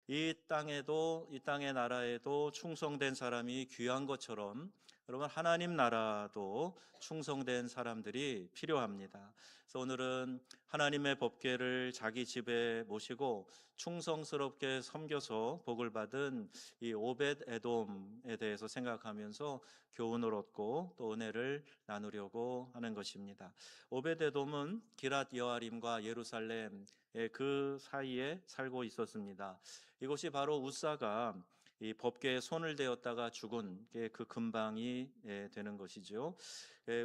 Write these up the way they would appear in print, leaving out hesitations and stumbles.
이 땅에도, 이 땅의 나라에도 충성된 사람이 귀한 것처럼 여러분, 하나님 나라도 충성된 사람들이 필요합니다. 그래서 오늘은 하나님의 법궤를 자기 집에 모시고 충성스럽게 섬겨서 복을 받은 이 오벳 에돔에 대해서 생각하면서 교훈을 얻고 또 은혜를 나누려고 하는 것입니다. 오벳 에돔은 기랏 여아림과 예루살렘 그 사이에 살고 있었습니다. 이곳이 바로 우사가 이 법궤에 손을 대었다가 죽은 게 그 근방이 되는 것이죠.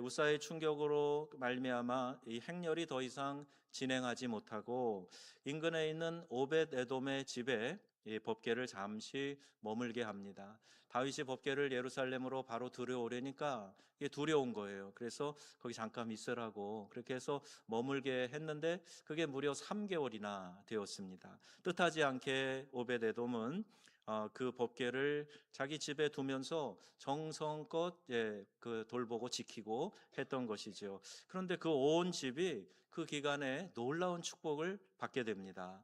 우사의 충격으로 말미암아 이 행렬이 더 이상 진행하지 못하고 인근에 있는 오벳 에돔의 집에 이 법궤를 잠시 머물게 합니다. 다윗이 법궤를 예루살렘으로 바로 들여오려니까 이게 두려운 거예요. 그래서 거기 잠깐 있으라고 그렇게 해서 머물게 했는데 그게 무려 3개월이나 되었습니다. 뜻하지 않게 오벳 에돔은 그 법궤를 자기 집에 두면서 정성껏 그 돌보고 지키고 했던 것이죠. 그런데 그 온 집이 그 기간에 놀라운 축복을 받게 됩니다.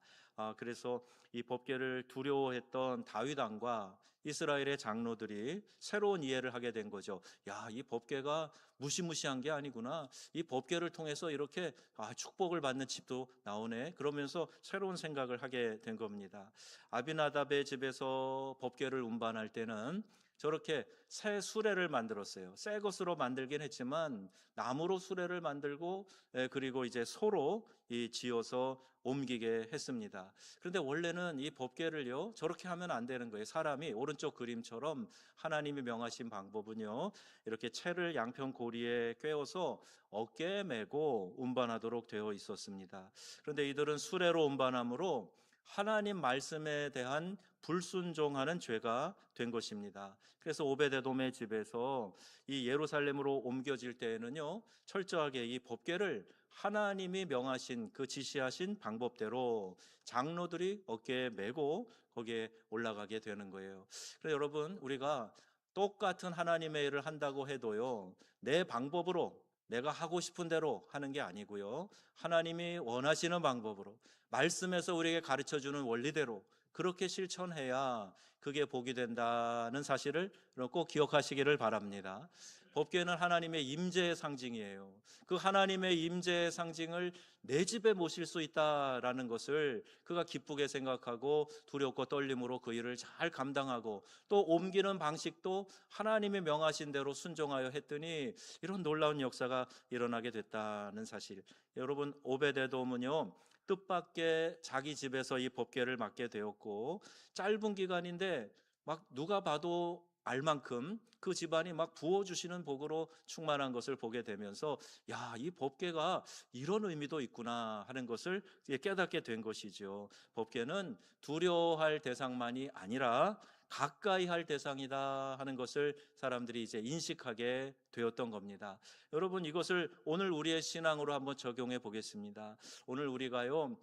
그래서 이 법궤를 두려워했던 다윗 왕과 이스라엘의 장로들이 새로운 이해를 하게 된 거죠. 야, 이 법궤가 무시무시한 게 아니구나. 이 법궤를 통해서 이렇게 축복을 받는 집도 나오네. 그러면서 새로운 생각을 하게 된 겁니다. 아비나답의 집에서 법궤를 운반할 때는 저렇게 새 수레를 만들었어요. 새 것으로 만들긴 했지만 나무로 수레를 만들고 그리고 이제 소로 지어서 옮기게 했습니다. 그런데 원래는 이 법궤를요 저렇게 하면 안 되는 거예요. 사람이 오른쪽 그림처럼 하나님이 명하신 방법은요 이렇게 채를 양편 고리에 꿰어서 어깨에 메고 운반하도록 되어 있었습니다. 그런데 이들은 수레로 운반함으로 하나님 말씀에 대한 불순종하는 죄가 된 것입니다. 그래서 오베데돔의 집에서 이 예루살렘으로 옮겨질 때에는요 철저하게 이 법궤를 하나님이 명하신 그 지시하신 방법대로 장로들이 어깨에 메고 거기에 올라가게 되는 거예요. 그래서 여러분, 우리가 똑같은 하나님의 일을 한다고 해도요 내 방법으로 내가 하고 싶은 대로 하는 게 아니고요 하나님이 원하시는 방법으로 말씀에서 우리에게 가르쳐주는 원리대로 그렇게 실천해야 그게 복이 된다는 사실을 꼭 기억하시기를 바랍니다. 법궤는 하나님의 임재의 상징이에요. 그 하나님의 임재의 상징을 내 집에 모실 수 있다라는 것을 그가 기쁘게 생각하고 두렵고 떨림으로 그 일을 잘 감당하고 또 옮기는 방식도 하나님이 명하신 대로 순종하여 했더니 이런 놀라운 역사가 일어나게 됐다는 사실. 여러분, 오베데돔은요 뜻밖의 자기 집에서 이 법궤를 맡게 되었고 짧은 기간인데 막 누가 봐도 알 만큼 그 집안이 막 부어주시는 복으로 충만한 것을 보게 되면서 야, 이 법궤가 이런 의미도 있구나 하는 것을 깨닫게 된 것이죠. 법궤는 두려워할 대상만이 아니라 가까이 할 대상이다 하는 것을 사람들이 이제 인식하게 되었던 겁니다. 여러분, 이것을 오늘 우리의 신앙으로 한번 적용해 보겠습니다. 오늘 우리가요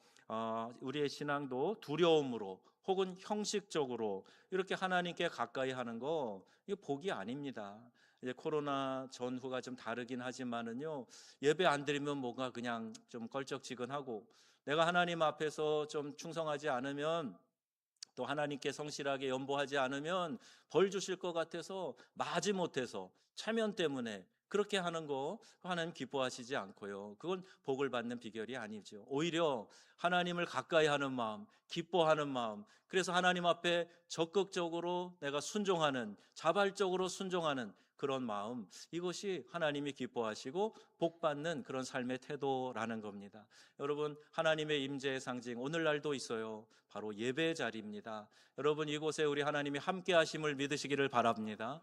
우리의 신앙도 두려움으로 혹은 형식적으로 이렇게 하나님께 가까이 하는 거 이거 복이 아닙니다. 이제 코로나 전후가 좀 다르긴 하지만은요 예배 안 드리면 뭔가 그냥 좀 껄쩍지근하고 내가 하나님 앞에서 좀 충성하지 않으면 또 하나님께 성실하게 연보하지 않으면 벌 주실 것 같아서 마지못해서 체면 때문에 그렇게 하는 거 하나님 기뻐하시지 않고요. 그건 복을 받는 비결이 아니죠. 오히려 하나님을 가까이 하는 마음, 기뻐하는 마음, 그래서 하나님 앞에 적극적으로 내가 순종하는, 자발적으로 순종하는 그런 마음, 이것이 하나님이 기뻐하시고 복 받는 그런 삶의 태도라는 겁니다. 여러분, 하나님의 임재의 상징 오늘날도 있어요. 바로 예배의 자리입니다. 여러분, 이곳에 우리 하나님이 함께 하심을 믿으시기를 바랍니다.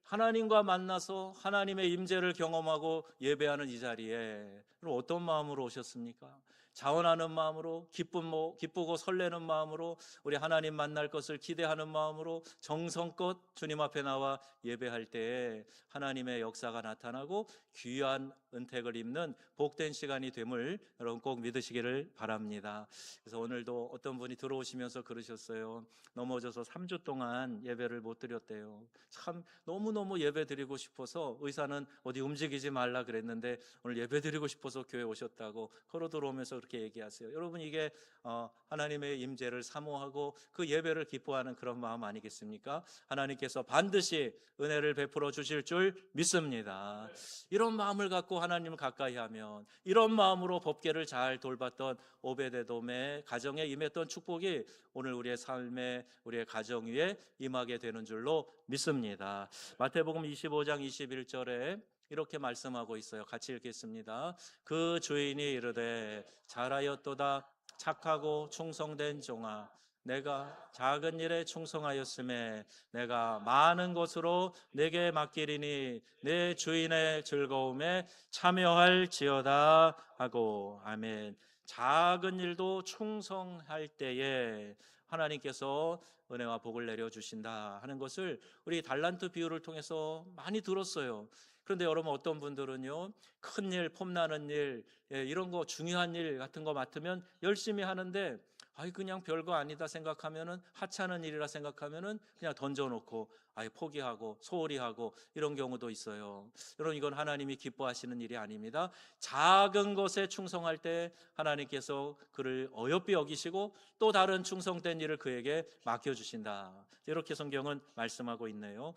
하나님과 만나서 하나님의 임재를 경험하고 예배하는 이 자리에 어떤 마음으로 오셨습니까? 자원하는 마음으로, 기쁘고 설레는 마음으로, 우리 하나님 만날 것을 기대하는 마음으로 정성껏 주님 앞에 나와 예배할 때에 하나님의 역사가 나타나고 귀한 은택을 입는 복된 시간이 됨을 여러분 꼭 믿으시기를 바랍니다. 그래서 오늘도 어떤 분이 들어오시면서 그러셨어요. 넘어져서 3주 동안 예배를 못 드렸대요. 참 너무너무 예배 드리고 싶어서 의사는 어디 움직이지 말라 그랬는데 오늘 예배 드리고 싶어서 교회 오셨다고 걸어 들어오면서 그렇게 얘기하세요. 여러분 이게 하나님의 임재를 사모하고 그 예배를 기뻐하는 그런 마음 아니겠습니까? 하나님께서 반드시 은혜를 베풀어 주실 줄 믿습니다. 이런 마음을 갖고 하나님을 가까이 하면, 이런 마음으로 법궤를 잘 돌봤던 오베데돔의 가정에 임했던 축복이 오늘 우리의 삶에, 우리의 가정 위에 임하게 되는 줄로 믿습니다. 마태복음 25장 21절에 이렇게 말씀하고 있어요. 같이 읽겠습니다. 그 주인이 이르되 잘하였도다 착하고 충성된 종아, 내가 작은 일에 충성하였음에 내가 많은 것으로 내게 맡기리니 내 주인의 즐거움에 참여할지어다 하고. 아멘. 작은 일도 충성할 때에 하나님께서 은혜와 복을 내려주신다 하는 것을 우리 달란트 비유를 통해서 많이 들었어요. 그런데 여러분, 어떤 분들은요, 큰일, 폼나는 일, 이런 거 중요한 일 같은 거 맡으면 열심히 하는데, 그냥 별거 아니다 생각하면은, 하찮은 일이라 생각하면은 그냥 던져놓고 포기하고 소홀히 하고 이런 경우도 있어요. 여러분, 이건 하나님이 기뻐하시는 일이 아닙니다. 작은 것에 충성할 때 하나님께서 그를 어여삐 여기시고 또 다른 충성된 일을 그에게 맡겨주신다. 이렇게 성경은 말씀하고 있네요.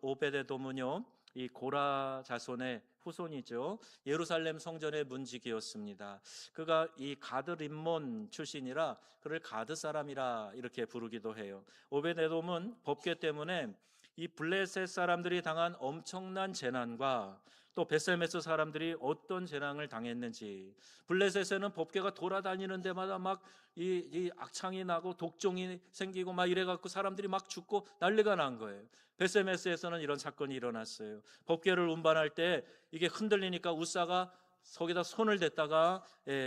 오베데돔은요, 이 고라 자손의 후손이죠. 예루살렘 성전의 문지기였습니다. 그가 이 가드 림몬 출신이라 그를 가드 사람이라 이렇게 부르기도 해요. 오베데돔은 법궤 때문에 이 블레셋 사람들이 당한 엄청난 재난과 또 베셀메스 사람들이 어떤 재난을 당했는지, 블레셋에는 법궤가 돌아다니는 데마다 막 이 악창이 나고 독종이 생기고 막 이래갖고 사람들이 막 죽고 난리가 난 거예요. 베셀메스에서는 이런 사건이 일어났어요. 법궤를 운반할 때 이게 흔들리니까 웃사가 거기다 손을 댔다가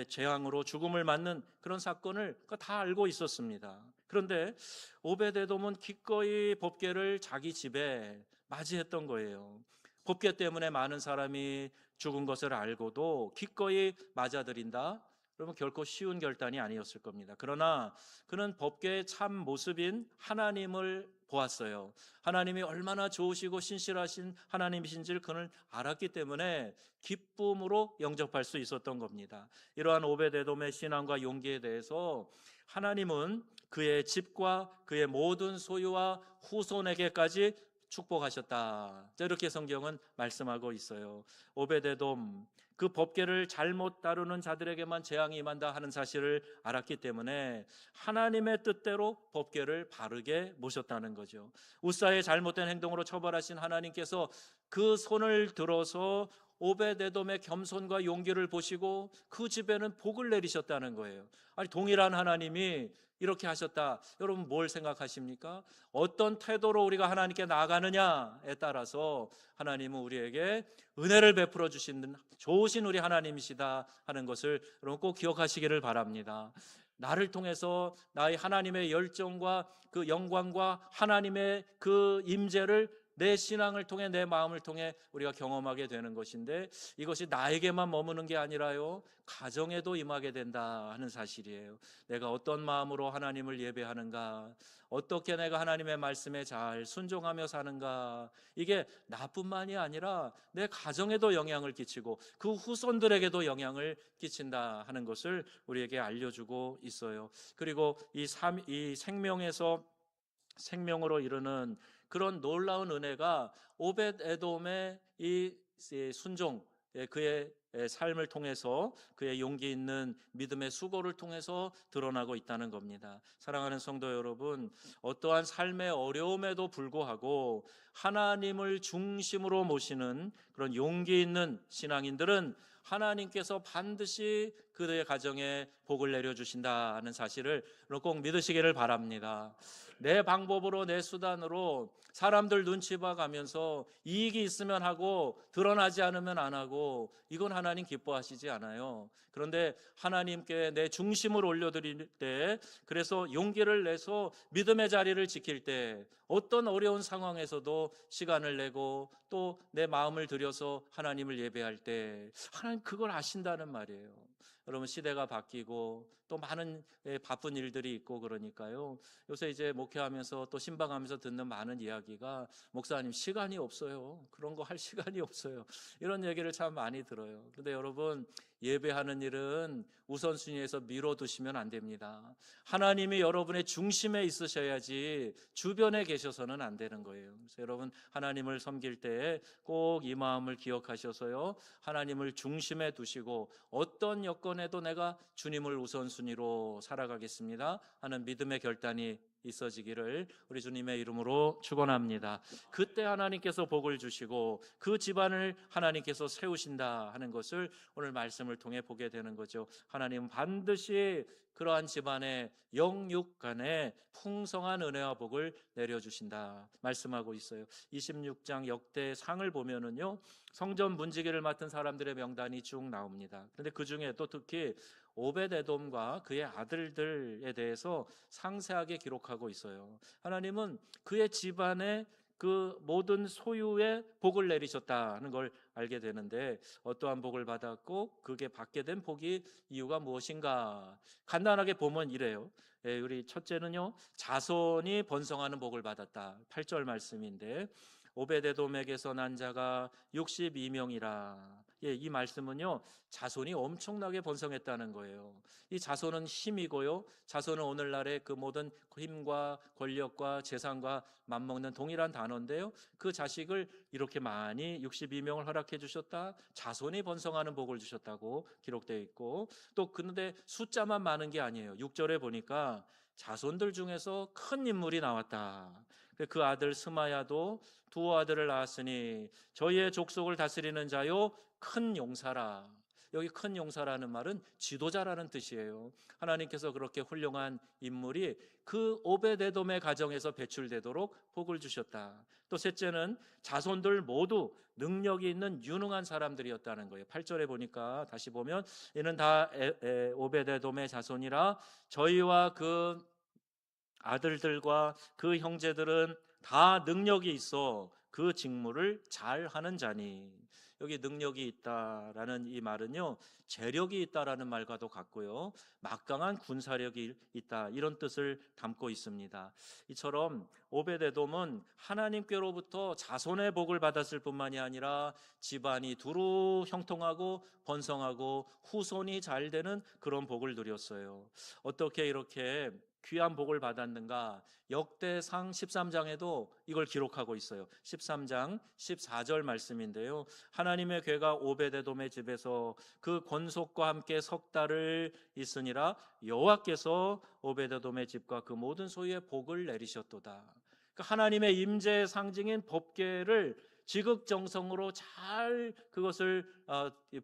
재앙으로 죽음을 맞는 그런 사건을 다 알고 있었습니다. 그런데 오베데돔은 기꺼이 법궤를 자기 집에 맞이했던 거예요. 법궤 때문에 많은 사람이 죽은 것을 알고도 기꺼이 맞아들인다? 그러면 결코 쉬운 결단이 아니었을 겁니다. 그러나 그는 법궤의 참 모습인 하나님을 보았어요. 하나님이 얼마나 좋으시고 신실하신 하나님이신지를 그는 알았기 때문에 기쁨으로 영접할 수 있었던 겁니다. 이러한 오베데돔의 신앙과 용기에 대해서 하나님은 그의 집과 그의 모든 소유와 후손에게까지 축복하셨다. 이렇게 성경은 말씀하고 있어요. 오베데돔, 그 법궤를 잘못 다루는 자들에게만 재앙이 임한다 하는 사실을 알았기 때문에 하나님의 뜻대로 법궤를 바르게 모셨다는 거죠. 우사의 잘못된 행동으로 처벌하신 하나님께서 그 손을 들어서 오베데돔의 겸손과 용기를 보시고 그 집에는 복을 내리셨다는 거예요. 동일한 하나님이 이렇게 하셨다. 여러분 뭘 생각하십니까? 어떤 태도로 우리가 하나님께 나아가느냐에 따라서 하나님은 우리에게 은혜를 베풀어 주시는 좋으신 우리 하나님이시다 하는 것을 여러분 꼭 기억하시기를 바랍니다. 나를 통해서 나의 하나님의 열정과 그 영광과 하나님의 그 임재를 내 신앙을 통해, 내 마음을 통해 우리가 경험하게 되는 것인데, 이것이 나에게만 머무는 게 아니라요, 가정에도 임하게 된다 하는 사실이에요. 내가 어떤 마음으로 하나님을 예배하는가, 어떻게 내가 하나님의 말씀에 잘 순종하며 사는가, 이게 나뿐만이 아니라 내 가정에도 영향을 끼치고 그 후손들에게도 영향을 끼친다 하는 것을 우리에게 알려주고 있어요. 그리고 이 생명에서 생명으로 이르는 그런 놀라운 은혜가 오벳에돔의 이 순종, 그의 삶을 통해서, 그의 용기 있는 믿음의 수고를 통해서 드러나고 있다는 겁니다. 사랑하는 성도 여러분, 어떠한 삶의 어려움에도 불구하고 하나님을 중심으로 모시는 그런 용기 있는 신앙인들은 하나님께서 반드시 그들의 가정에 복을 내려주신다 하는 사실을 꼭 믿으시기를 바랍니다. 내 방법으로, 내 수단으로 사람들 눈치 봐가면서 이익이 있으면 하고 드러나지 않으면 안 하고, 이건 하나님 기뻐하시지 않아요. 그런데 하나님께 내 중심을 올려드릴 때, 그래서 용기를 내서 믿음의 자리를 지킬 때, 어떤 어려운 상황에서도 시간을 내고 또 내 마음을 들여서 하나님을 예배할 때 하나님 그걸 아신다는 말이에요. 여러분, 시대가 바뀌고 또 많은 바쁜 일들이 있고 그러니까요. 요새 이제 목회하면서 또 신방하면서 듣는 많은 이야기가, 목사님 시간이 없어요. 그런 거 할 시간이 없어요. 이런 얘기를 참 많이 들어요. 근데 여러분, 예배하는 일은 우선순위에서 미뤄두시면 안 됩니다. 하나님이 여러분의 중심에 있으셔야지 주변에 계셔서는 안 되는 거예요. 그래서 여러분 하나님을 섬길 때 꼭 이 마음을 기억하셔서요, 하나님을 중심에 두시고 어떤 여건에도 내가 주님을 우선순위로 살아가겠습니다 하는 믿음의 결단이 있어지기를 우리 주님의 이름으로 축원합니다. 그때 하나님께서 복을 주시고 그 집안을 하나님께서 세우신다 하는 것을 오늘 말씀을 통해 보게 되는 거죠. 하나님은 반드시 그러한 집안에 영육 간에 풍성한 은혜와 복을 내려주신다 말씀하고 있어요. 26장 역대상을 보면은요, 성전 문지기를 맡은 사람들의 명단이 쭉 나옵니다. 그런데 그 중에 또 특히 오벳에돔과 그의 아들들에 대해서 상세하게 기록하고 있어요. 하나님은 그의 집안에 그 모든 소유의 복을 내리셨다는 걸 알게 되는데, 어떠한 복을 받았고 그게 받게 된 복이 이유가 무엇인가? 간단하게 보면 이래요. 우리 첫째는요, 자손이 번성하는 복을 받았다. 8절 말씀인데, 오베데돔에게서 난 자가 62명이라. 이 말씀은요, 자손이 엄청나게 번성했다는 거예요. 이 자손은 힘이고요, 자손은 오늘날의 그 모든 힘과 권력과 재산과 맞먹는 동일한 단어인데요, 그 자식을 이렇게 많이 62명을 허락해 주셨다, 자손이 번성하는 복을 주셨다고 기록되어 있고, 또 그런데 숫자만 많은 게 아니에요. 6절에 보니까 자손들 중에서 큰 인물이 나왔다. 그 아들 스마야도 두 아들을 낳았으니 저희의 족속을 다스리는 자요 큰 용사라. 여기 큰 용사라는 말은 지도자라는 뜻이에요. 하나님께서 그렇게 훌륭한 인물이 그 오베데돔의 가정에서 배출되도록 복을 주셨다. 또 셋째는 자손들 모두 능력이 있는 유능한 사람들이었다는 거예요. 8절에 보니까 다시 보면 이는 다 오베데돔의 자손이라 저희와 그 아들들과 그 형제들은 다 능력이 있어 그 직무를 잘 하는 자니. 여기 능력이 있다라는 이 말은요, 재력이 있다라는 말과도 같고요, 막강한 군사력이 있다 이런 뜻을 담고 있습니다. 이처럼 오베데돔은 하나님께로부터 자손의 복을 받았을 뿐만이 아니라 집안이 두루 형통하고 번성하고 후손이 잘 되는 그런 복을 누렸어요. 어떻게 이렇게 귀한 복을 받았는가? 역대상 13장에도 이걸 기록하고 있어요. 13장 14절 말씀인데요, 하나님의 괴가 오베데돔의 집에서 그 권속과 함께 석 달을 있으니라 여호와께서 오베데돔의 집과 그 모든 소유의 복을 내리셨도다. 그러니까 하나님의 임재의 상징인 법궤를 지극정성으로 잘 그것을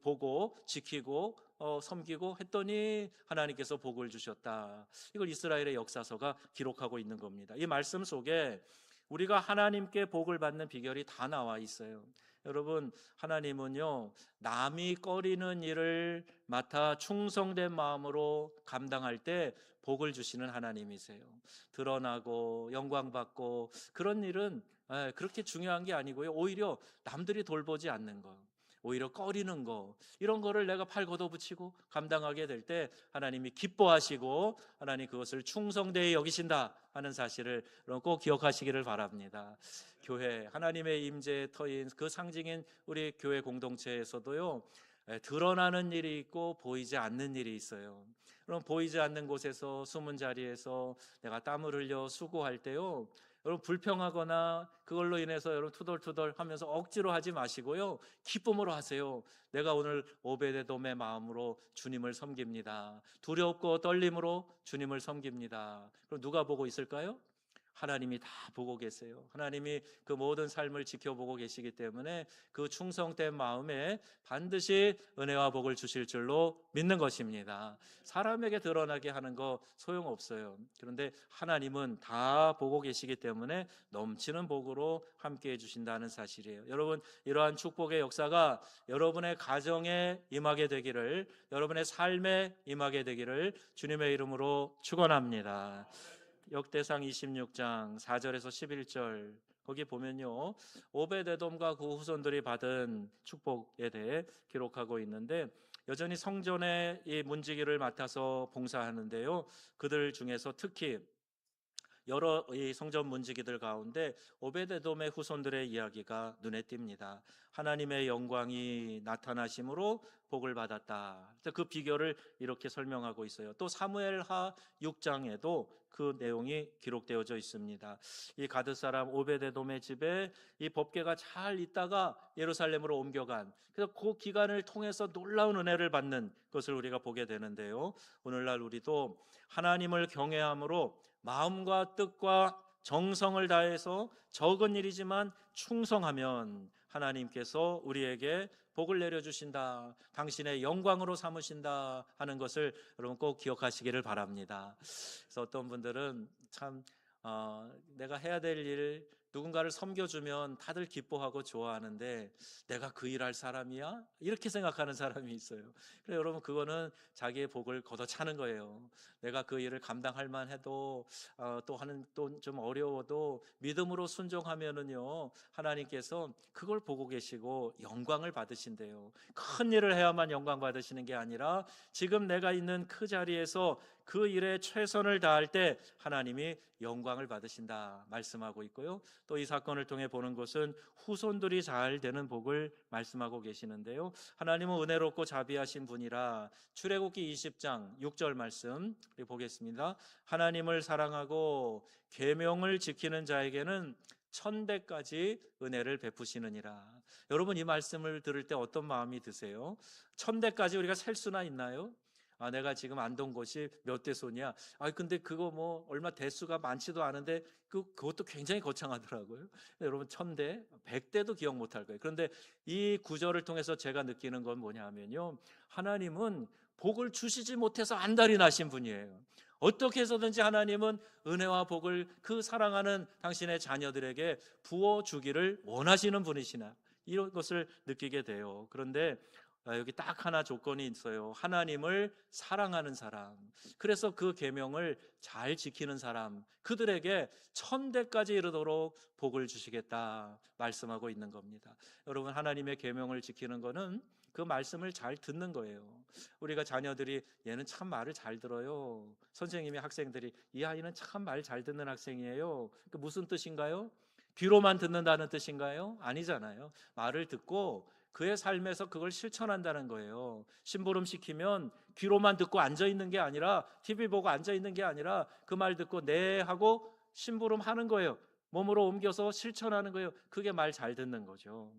보고 지키고 섬기고 했더니 하나님께서 복을 주셨다. 이걸 이스라엘의 역사서가 기록하고 있는 겁니다. 이 말씀 속에 우리가 하나님께 복을 받는 비결이 다 나와 있어요. 여러분, 하나님은요, 남이 꺼리는 일을 맡아 충성된 마음으로 감당할 때 복을 주시는 하나님이세요. 드러나고 영광받고 그런 일은 그렇게 중요한 게 아니고요, 오히려 남들이 돌보지 않는 거, 오히려 꺼리는 거, 이런 거를 내가 팔 걷어붙이고 감당하게 될 때 하나님이 기뻐하시고 하나님 그것을 충성되이 여기신다 하는 사실을 꼭 기억하시기를 바랍니다. 교회, 하나님의 임재의 터인 그 상징인 우리 교회 공동체에서도요, 드러나는 일이 있고 보이지 않는 일이 있어요. 그럼 보이지 않는 곳에서 숨은 자리에서 내가 땀을 흘려 수고할 때요, 여러분 불평하거나 그걸로 인해서 여러분 투덜투덜 하면서 억지로 하지 마시고요, 기쁨으로 하세요. 내가 오늘 오베데돔의 마음으로 주님을 섬깁니다. 두렵고 떨림으로 주님을 섬깁니다. 그럼 누가 보고 있을까요? 하나님이 다 보고 계세요. 하나님이 그 모든 삶을 지켜보고 계시기 때문에 그 충성된 마음에 반드시 은혜와 복을 주실 줄로 믿는 것입니다. 사람에게 드러나게 하는 거 소용없어요. 그런데 하나님은 다 보고 계시기 때문에 넘치는 복으로 함께해 주신다는 사실이에요. 여러분, 이러한 축복의 역사가 여러분의 가정에 임하게 되기를, 여러분의 삶에 임하게 되기를 주님의 이름으로 축원합니다. 역대상 26장 4절에서 11절 거기 보면요, 오베데돔과 그 후손들이 받은 축복에 대해 기록하고 있는데, 여전히 성전의 이 문지기를 맡아서 봉사하는데요, 그들 중에서 특히 여러 이 성전 문지기들 가운데 오베데돔의 후손들의 이야기가 눈에 띕니다. 하나님의 영광이 나타나심으로 복을 받았다. 그 비결을 이렇게 설명하고 있어요. 또 사무엘하 6장에도 그 내용이 기록되어져 있습니다. 이 가드 사람 오베데돔의 집에 이 법궤가 잘 있다가 예루살렘으로 옮겨간, 그래서 그 기간을 통해서 놀라운 은혜를 받는 것을 우리가 보게 되는데요. 오늘날 우리도 하나님을 경외함으로 마음과 뜻과 정성을 다해서 적은 일이지만 충성하면 하나님께서 우리에게 복을 내려주신다, 당신의 영광으로 삼으신다 하는 것을 여러분 꼭 기억하시기를 바랍니다. 그래서 어떤 분들은 참 내가 해야 될 일, 누군가를 섬겨주면 다들 기뻐하고 좋아하는데 내가 그 일할 사람이야? 이렇게 생각하는 사람이 있어요. 그래서 여러분, 그거는 자기의 복을 걷어차는 거예요. 내가 그 일을 감당할 만해도 또 하는 또 좀 어려워도 믿음으로 순종하면은요, 하나님께서 그걸 보고 계시고 영광을 받으신대요. 큰 일을 해야만 영광 받으시는 게 아니라 지금 내가 있는 그 자리에서 그 일에 최선을 다할 때 하나님이 영광을 받으신다 말씀하고 있고요. 또 이 사건을 통해 보는 것은 후손들이 잘 되는 복을 말씀하고 계시는데요. 하나님은 은혜롭고 자비하신 분이라 출애굽기 20장 6절 말씀 우리 보겠습니다. 하나님을 사랑하고 계명을 지키는 자에게는 천대까지 은혜를 베푸시느니라. 여러분, 이 말씀을 들을 때 어떤 마음이 드세요? 천대까지 우리가 셀 수나 있나요? 내가 지금 안동 곳이 몇 대손이야. 근데 그거 뭐 얼마 대수가 많지도 않은데 그것도 굉장히 거창하더라고요. 여러분, 1000대, 100대도 기억 못할 거예요. 그런데 이 구절을 통해서 제가 느끼는 건 뭐냐면요, 하나님은 복을 주시지 못해서 안달이 나신 분이에요. 어떻게 해서든지 하나님은 은혜와 복을 그 사랑하는 당신의 자녀들에게 부어주기를 원하시는 분이시나, 이런 것을 느끼게 돼요. 그런데 여기 딱 하나 조건이 있어요. 하나님을 사랑하는 사람, 그래서 그 계명을 잘 지키는 사람, 그들에게 천대까지 이르도록 복을 주시겠다 말씀하고 있는 겁니다. 여러분, 하나님의 계명을 지키는 거는 그 말씀을 잘 듣는 거예요. 우리가 자녀들이 얘는 참 말을 잘 들어요, 선생님이 학생들이 이 아이는 참 말 잘 듣는 학생이에요, 그 무슨 뜻인가요? 귀로만 듣는다는 뜻인가요? 아니잖아요. 말을 듣고 그의 삶에서 그걸 실천한다는 거예요. 심부름 시키면 귀로만 듣고 앉아있는 게 아니라, TV 보고 앉아있는 게 아니라 그 말 듣고 네 하고 심부름 하는 거예요. 몸으로 옮겨서 실천하는 거예요. 그게 말 잘 듣는 거죠.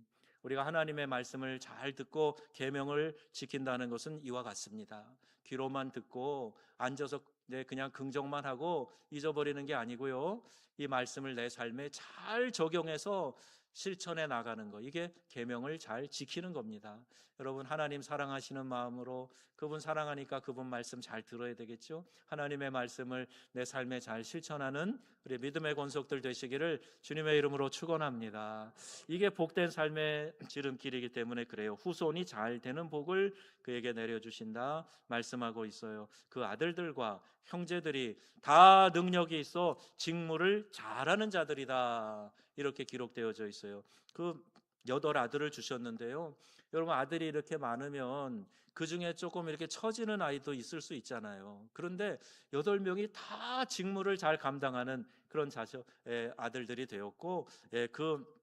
우리가 하나님의 말씀을 잘 듣고 계명을 지킨다는 것은 이와 같습니다. 귀로만 듣고 앉아서 그냥 긍정만 하고 잊어버리는 게 아니고요, 이 말씀을 내 삶에 잘 적용해서 실천해 나가는 거, 이게 계명을 잘 지키는 겁니다. 여러분, 하나님 사랑하시는 마음으로, 그분 사랑하니까 그분 말씀 잘 들어야 되겠죠. 하나님의 말씀을 내 삶에 잘 실천하는 우리 믿음의 권속들 되시기를 주님의 이름으로 축원합니다. 이게 복된 삶의 지름길이기 때문에 그래요. 후손이 잘 되는 복을 그에게 내려주신다 말씀하고 있어요. 그 아들들과 형제들이 다 능력이 있어 직무를 잘하는 자들이다, 이렇게 기록되어져 있어요. 그 8 아들을 주셨는데요. 여러분, 아들이 이렇게 많으면 그 중에 조금 이렇게 처지는 아이도 있을 수 있잖아요. 그런데 8명이 다 직무를 잘 감당하는 그런 아들들이 되었고, 그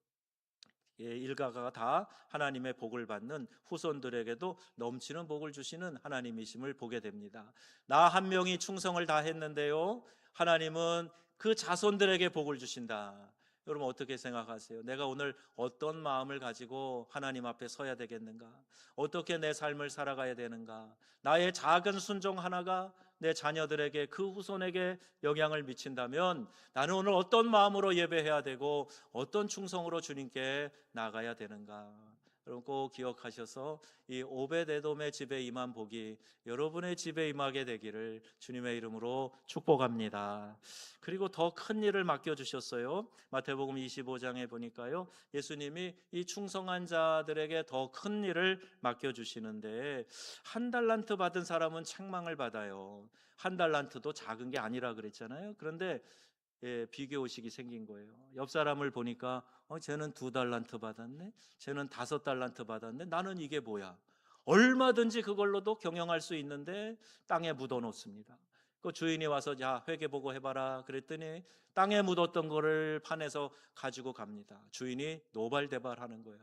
일가가 다 하나님의 복을 받는 후손들에게도 넘치는 복을 주시는 하나님이심을 보게 됩니다. 나 한 명이 충성을 다했는데요, 하나님은 그 자손들에게 복을 주신다. 여러분, 어떻게 생각하세요? 내가 오늘 어떤 마음을 가지고 하나님 앞에 서야 되겠는가? 어떻게 내 삶을 살아가야 되는가? 나의 작은 순종 하나가 내 자녀들에게, 그 후손에게 영향을 미친다면 나는 오늘 어떤 마음으로 예배해야 되고 어떤 충성으로 주님께 나가야 되는가? 여러분, 꼭 기억하셔서 이 오벳에돔의 집에 임한 복이 여러분의 집에 임하게 되기를 주님의 이름으로 축복합니다. 그리고 더 큰 일을 맡겨주셨어요. 마태복음 25장에 보니까요, 예수님이 이 충성한 자들에게 더 큰 일을 맡겨주시는데, 1달란트 받은 사람은 책망을 받아요. 1달란트도 작은 게 아니라 그랬잖아요. 그런데 비교의식이 생긴 거예요. 옆 사람을 보니까 쟤는 2달란트 받았네, 쟤는 5달란트 받았네, 나는 이게 뭐야? 얼마든지 그걸로도 경영할 수 있는데 땅에 묻어 놓습니다. 그 주인이 와서 야 회계 보고 해봐라 그랬더니 땅에 묻었던 거를 파내서 가지고 갑니다. 주인이 노발대발하는 거예요.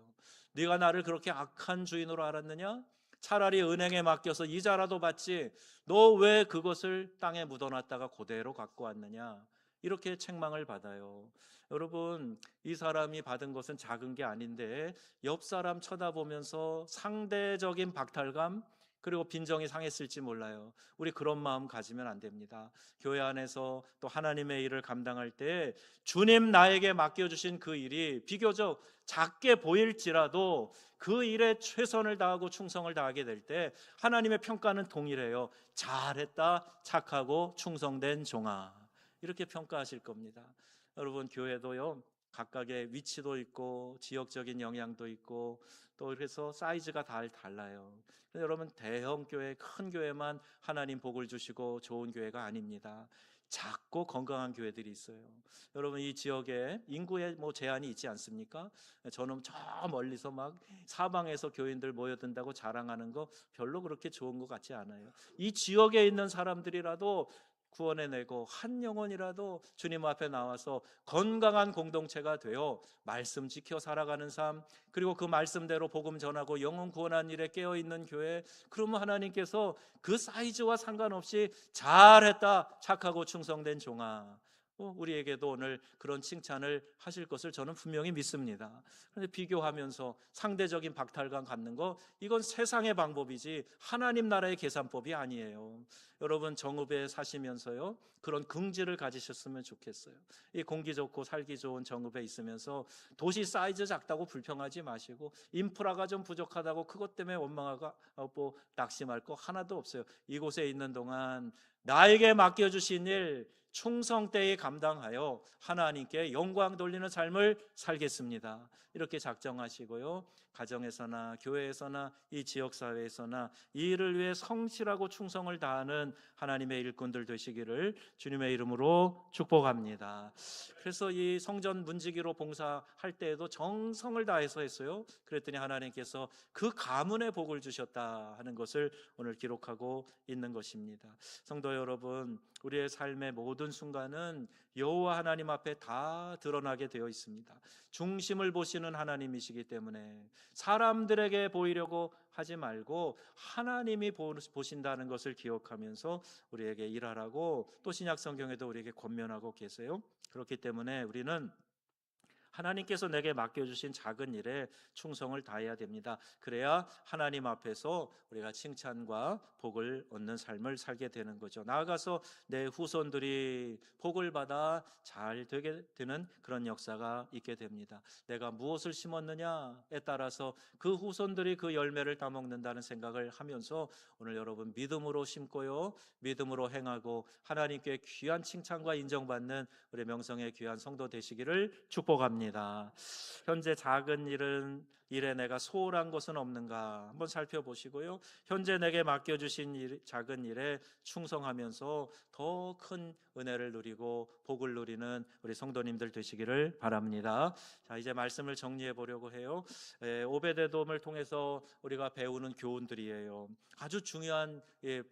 네가 나를 그렇게 악한 주인으로 알았느냐? 차라리 은행에 맡겨서 이자라도 받지 너 왜 그것을 땅에 묻어놨다가 그대로 갖고 왔느냐? 이렇게 책망을 받아요. 여러분, 이 사람이 받은 것은 작은 게 아닌데 옆 사람 쳐다보면서 상대적인 박탈감 그리고 빈정이 상했을지 몰라요. 우리 그런 마음 가지면 안 됩니다. 교회 안에서 또 하나님의 일을 감당할 때 주님 나에게 맡겨주신 그 일이 비교적 작게 보일지라도 그 일에 최선을 다하고 충성을 다하게 될 때 하나님의 평가는 동일해요. 잘했다, 착하고 충성된 종아. 이렇게 평가하실 겁니다. 여러분, 교회도요 각각의 위치도 있고 지역적인 영향도 있고 또 그래서 사이즈가 다 달라요. 여러분, 대형 교회, 큰 교회만 하나님 복을 주시고 좋은 교회가 아닙니다. 작고 건강한 교회들이 있어요. 여러분, 이 지역에 인구에 제한이 있지 않습니까? 저는 저 멀리서 막 사방에서 교인들 모여든다고 자랑하는 거 별로 그렇게 좋은 것 같지 않아요. 이 지역에 있는 사람들이라도 구원해내고 한 영혼이라도 주님 앞에 나와서 건강한 공동체가 되어 말씀 지켜 살아가는 삶, 그리고 그 말씀대로 복음 전하고 영혼 구원한 일에 깨어있는 교회, 그러면 하나님께서 그 사이즈와 상관없이 잘했다, 착하고 충성된 종아, 우리에게도 오늘 그런 칭찬을 하실 것을 저는 분명히 믿습니다. 그런데 비교하면서 상대적인 박탈감 갖는 거, 이건 세상의 방법이지 하나님 나라의 계산법이 아니에요. 여러분, 정읍에 사시면서요 그런 긍지를 가지셨으면 좋겠어요. 이 공기 좋고 살기 좋은 정읍에 있으면서 도시 사이즈 작다고 불평하지 마시고, 인프라가 좀 부족하다고 그것 때문에 원망하고 낙심할 거 하나도 없어요. 이곳에 있는 동안 나에게 맡겨주신 일 충성되이 감당하여 하나님께 영광 돌리는 삶을 살겠습니다. 이렇게 작정하시고요, 가정에서나 교회에서나 이 지역사회에서나 이 일을 위해 성실하고 충성을 다하는 하나님의 일꾼들 되시기를 주님의 이름으로 축복합니다. 그래서 이 성전 문지기로 봉사할 때에도 정성을 다해서 했어요. 그랬더니 하나님께서 그 가문의 복을 주셨다 하는 것을 오늘 기록하고 있는 것입니다. 성도 여러분, 우리의 삶의 모든 순간은 여호와 하나님 앞에 다 드러나게 되어 있습니다. 중심을 보시는 하나님이시기 때문에 사람들에게 보이려고 하지 말고 하나님이 보신다는 것을 기억하면서 우리에게 일하라고 또 신약 성경에도 우리에게 권면하고 계세요. 그렇기 때문에 우리는 하나님께서 내게 맡겨주신 작은 일에 충성을 다해야 됩니다. 그래야 하나님 앞에서 우리가 칭찬과 복을 얻는 삶을 살게 되는 거죠. 나아가서 내 후손들이 복을 받아 잘 되게 되는 그런 역사가 있게 됩니다. 내가 무엇을 심었느냐에 따라서 그 후손들이 그 열매를 따먹는다는 생각을 하면서 오늘 여러분 믿음으로 심고요, 믿음으로 행하고 하나님께 귀한 칭찬과 인정받는 우리 명성의 귀한 성도 되시기를 축복합니다. 현재 작은 일에 내가 소홀한 것은 없는가 한번 살펴보시고요, 현재 내게 맡겨주신 작은 일에 충성하면서 더 큰 은혜를 누리고 복을 누리는 우리 성도님들 되시기를 바랍니다. 자, 이제 말씀을 정리해 보려고 해요. 오베데돔을 통해서 우리가 배우는 교훈들이에요. 아주 중요한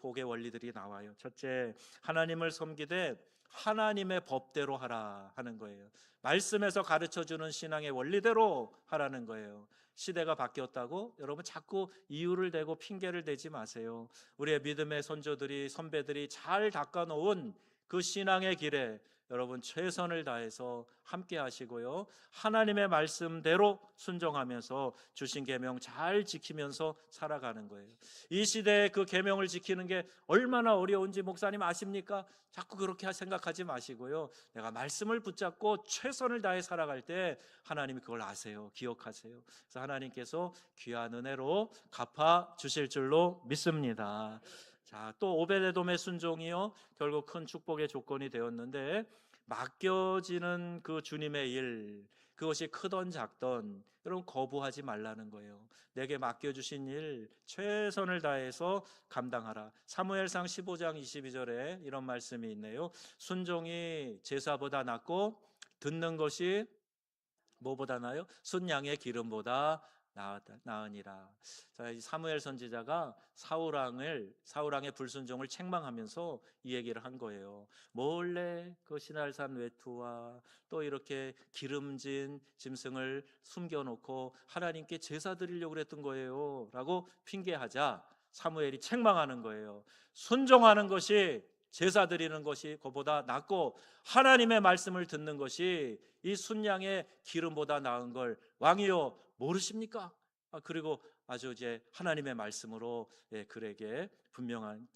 복의 원리들이 나와요. 첫째, 하나님을 섬기되 하나님의 법대로 하라 하는 거예요. 말씀에서 가르쳐주는 신앙의 원리대로 하라는 거예요. 시대가 바뀌었다고 여러분 자꾸 이유를 대고 핑계를 대지 마세요. 우리의 믿음의 선조들이, 선배들이 잘 닦아놓은 그 신앙의 길에 여러분 최선을 다해서 함께 하시고요, 하나님의 말씀대로 순종하면서 주신 계명 잘 지키면서 살아가는 거예요. 이 시대에 그 계명을 지키는 게 얼마나 어려운지 목사님 아십니까? 자꾸 그렇게 생각하지 마시고요, 내가 말씀을 붙잡고 최선을 다해 살아갈 때 하나님이 그걸 아세요. 기억하세요. 그래서 하나님께서 귀한 은혜로 갚아 주실 줄로 믿습니다. 자, 또 오베데돔의 순종이요 결국 큰 축복의 조건이 되었는데, 맡겨지는 그 주님의 일, 그것이 크던 작던 여러분 거부하지 말라는 거예요. 내게 맡겨주신 일 최선을 다해서 감당하라. 사무엘상 15장 22절에 이런 말씀이 있네요. 순종이 제사보다 낫고 듣는 것이 뭐보다 나요? 순양의 기름보다 나으니라. 자, 이 사무엘 선지자가 사울왕의 불순종을 책망하면서 이 얘기를 한 거예요. 몰래 그 시날산 외투와 또 이렇게 기름진 짐승을 숨겨놓고 하나님께 제사 드리려고 그랬던 거예요라고 핑계하자 사무엘이 책망하는 거예요. 순종하는 것이, 제사 드리는 것이 그보다 낫고 하나님의 말씀을 듣는 것이 이 순양의 기름보다 나은 걸 왕이요 모르십니까? 그리고 아주 이제 하나님의 말씀으로 그에게 분명한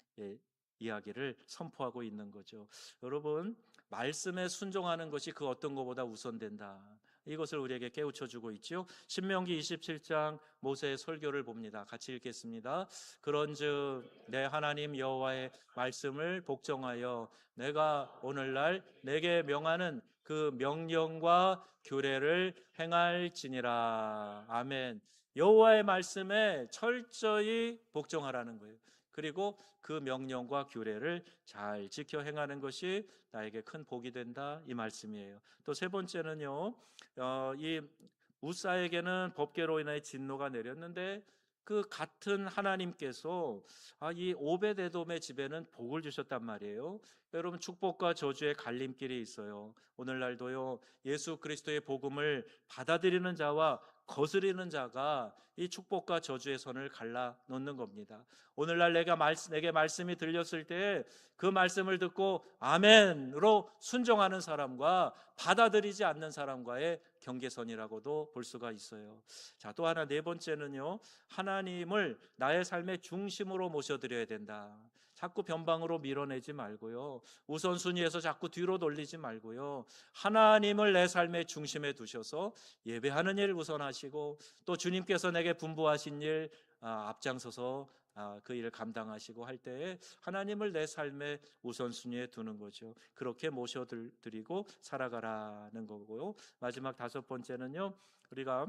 이야기를 선포하고 있는 거죠. 여러분, 말씀에 순종하는 것이 그 어떤 것보다 우선된다. 이것을 우리에게 깨우쳐 주고 있죠. 신명기 27장 모세의 설교를 봅니다. 같이 읽겠습니다. 그런즉 내 하나님 여호와의 말씀을 복종하여 내가 오늘날 내게 명하는 그 명령과 규례를 행할지니라. 아멘. 여호와의 말씀에 철저히 복종하라는 거예요. 그리고 그 명령과 규례를 잘 지켜 행하는 것이 나에게 큰 복이 된다, 이 말씀이에요. 또 세 번째는요, 이 우사에게는 법궤로 인해 진노가 내렸는데 그 같은 하나님께서 이 오벳에돔의 집에는 복을 주셨단 말이에요. 여러분, 축복과 저주의 갈림길이 있어요. 오늘날도요, 예수 그리스도의 복음을 받아들이는 자와 거스리는 자가 이 축복과 저주의 선을 갈라 놓는 겁니다. 오늘날 내게 말씀이 들렸을 때 그 말씀을 듣고 아멘으로 순종하는 사람과 받아들이지 않는 사람과의 경계선이라고도 볼 수가 있어요. 자, 또 하나, 네 번째는요, 하나님을 나의 삶의 중심으로 모셔드려야 된다. 자꾸 변방으로 밀어내지 말고요, 우선순위에서 자꾸 뒤로 돌리지 말고요, 하나님을 내 삶의 중심에 두셔서 예배하는 일 우선하시고 또 주님께서 내게 분부하신 일 앞장서서 그 일을 감당하시고 할 때에 하나님을 내 삶의 우선순위에 두는 거죠. 그렇게 모셔드리고 살아가라는 거고요. 마지막 다섯 번째는요, 우리가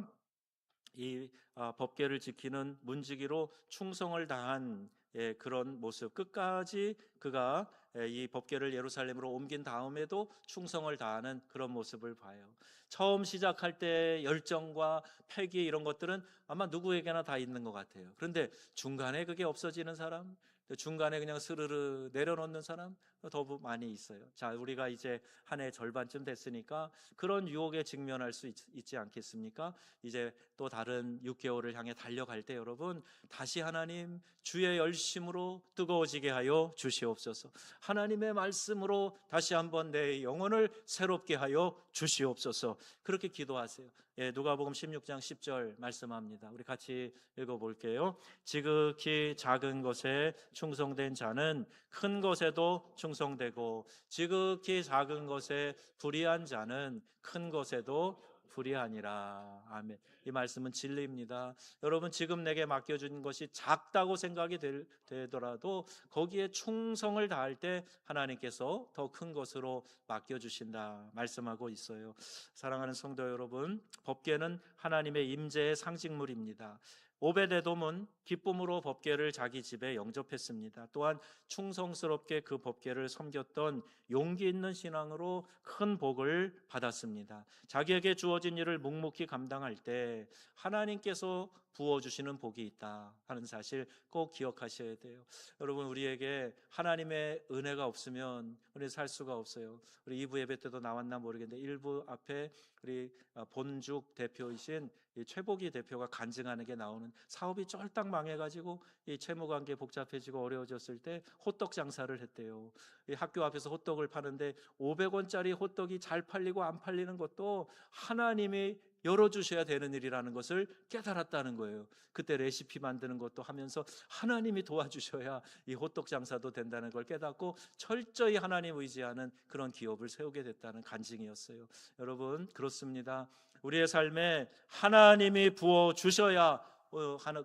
이 법궤를 지키는 문지기로 충성을 다한 그런 모습, 끝까지 그가 이 법궤를 예루살렘으로 옮긴 다음에도 충성을 다하는 그런 모습을 봐요. 처음 시작할 때 열정과 패기 이런 것들은 아마 누구에게나 다 있는 것 같아요. 그런데 중간에 그게 없어지는 사람, 중간에 그냥 스르르 내려놓는 사람 더 많이 있어요. 자, 우리가 이제 한 해 절반쯤 됐으니까 그런 유혹에 직면할 수 있지 않겠습니까? 이제 또 다른 6개월을 향해 달려갈 때 여러분, 다시 하나님 주의 열심으로 뜨거워지게 하여 주시옵소서. 하나님의 말씀으로 다시 한번 내 영혼을 새롭게 하여 주시옵소서. 그렇게 기도하세요. 누가복음 16장 10절 말씀합니다. 우리 같이 읽어볼게요. 지극히 작은 것에 충성된 자는 큰 것에도 충성되고 지극히 작은 것에 불의한 자는 큰 것에도 불의하니라. 아멘. 이 말씀은 진리입니다. 여러분, 지금 내게 맡겨준 것이 작다고 생각이 되더라도 거기에 충성을 다할 때 하나님께서 더 큰 것으로 맡겨주신다 말씀하고 있어요. 사랑하는 성도 여러분, 법궤는 하나님의 임재의 상징물입니다. 오벳에돔은 기쁨으로 법궤를 자기 집에 영접했습니다. 또한 충성스럽게 그 법궤를 섬겼던 용기 있는 신앙으로 큰 복을 받았습니다. 자기에게 주어진 일을 묵묵히 감당할 때 하나님께서 부어주시는 복이 있다 하는 사실 꼭 기억하셔야 돼요. 여러분, 우리에게 하나님의 은혜가 없으면 우리 살 수가 없어요. 우리 2부 예배 때도 나왔나 모르겠는데 1부 앞에 우리 본죽 대표이신 최복희 대표가 간증하는 게 나오는, 사업이 쫄딱 망해가지고 이 채무관계 복잡해지고 어려워졌을 때 호떡 장사를 했대요. 이 학교 앞에서 호떡을 파는데 500원짜리 호떡이 잘 팔리고 안 팔리는 것도 하나님이 열어주셔야 되는 일이라는 것을 깨달았다는 거예요. 그때 레시피 만드는 것도 하면서 하나님이 도와주셔야 이 호떡 장사도 된다는 걸 깨닫고 철저히 하나님 의지하는 그런 기업을 세우게 됐다는 간증이었어요. 여러분, 그렇습니다. 우리의 삶에 하나님이 부어주셔야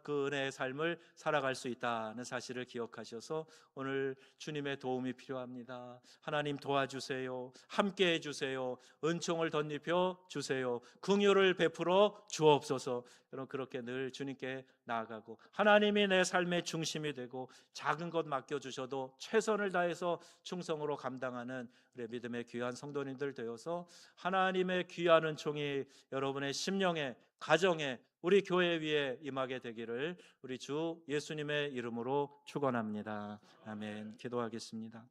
그 은혜의 삶을 살아갈 수 있다는 사실을 기억하셔서 오늘 주님의 도움이 필요합니다. 하나님 도와주세요. 함께해 주세요. 은총을 덧입혀 주세요. 긍휼을 베풀어 주옵소서. 여러분, 그렇게 늘 주님께 나아가고 하나님이 내 삶의 중심이 되고 작은 것 맡겨주셔도 최선을 다해서 충성으로 감당하는 우리 믿음의 귀한 성도님들 되어서 하나님의 귀한 은총이 여러분의 심령에, 가정에, 우리 교회 위에 임하게 되기를 우리 주 예수님의 이름으로 축원합니다. 아멘. 기도하겠습니다.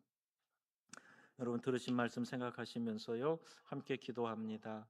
여러분 들으신 말씀 생각하시면서요, 함께 기도합니다.